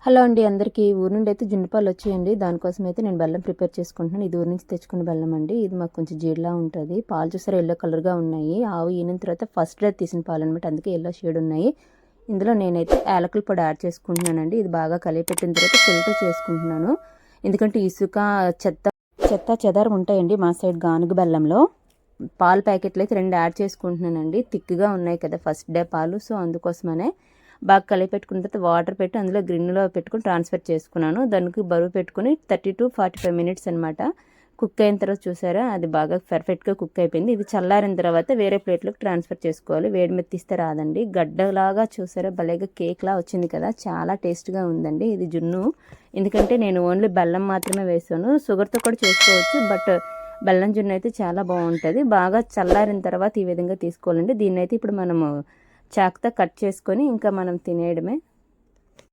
Hello అండి అందరికీ. ఊరు నుండి అయితే జున్నుపాలు వచ్చేయండి. దానికోసం అయితే నేను బెల్లం ప్రిపేర్ చేసుకుంటున్నాను. ఇది ఊరు నుంచి తెచ్చుకున్న బెల్లం అండి. ఇది మాకు కొంచెం జీడిలా ఉంటుంది. పాలు చూసారా ఎల్లో కలర్గా ఉన్నాయి. ఆవు ఈనిన తర్వాత ఫస్ట్ డే తీసిన పాలు అనమాట, అందుకే ఎల్లో షేడ్ ఉన్నాయి. ఇందులో నేనైతే యాలకుల పొడి యాడ్ చేసుకుంటున్నానండి. ఇది బాగా కలిపెట్టిన తర్వాత ఫిల్టర్ చేసుకుంటున్నాను. ఎందుకంటే ఇసుక చెత్త చెదారం ఉంటాయండి మా సైడ్ గానుగ బెల్లంలో. పాలు ప్యాకెట్లు అయితే 2 యాడ్ చేసుకుంటున్నానండి. థిక్గా ఉన్నాయి కదా ఫస్ట్ డే పాలు, సో అందుకోసమనే బాగా కలిపెట్టుకున్న తర్వాత వాటర్ పెట్టి అందులో గిన్నెలో పెట్టుకుని ట్రాన్స్ఫర్ చేసుకున్నాను. దానికి బరువు పెట్టుకుని 30 to 45 మినిట్స్ అనమాట కుక్ అయిన తర్వాత చూసారా అది బాగా పర్ఫెక్ట్గా కుక్ అయిపోయింది. ఇది చల్లారిన తర్వాత వేరే ప్లేట్లోకి ట్రాన్స్ఫర్ చేసుకోవాలి. వేడి మీద తీస్తే రాదండి. గడ్డలాగా చూసారా భలేగా కేక్లా వచ్చింది కదా, చాలా టేస్ట్గా ఉందండి ఇది జున్ను. ఎందుకంటే నేను ఓన్లీ బెల్లం మాత్రమే వేసాను, షుగర్తో కూడా చేసుకోవచ్చు, బట్ బెల్లం జున్ను అయితే చాలా బాగుంటుంది. బాగా చల్లారిన తర్వాత ఈ విధంగా తీసుకోవాలండి. దీన్ని అయితే ఇప్పుడు మనము చాక్తో కట్ చేసుకొని ఇంకా మనం తినేయడమే.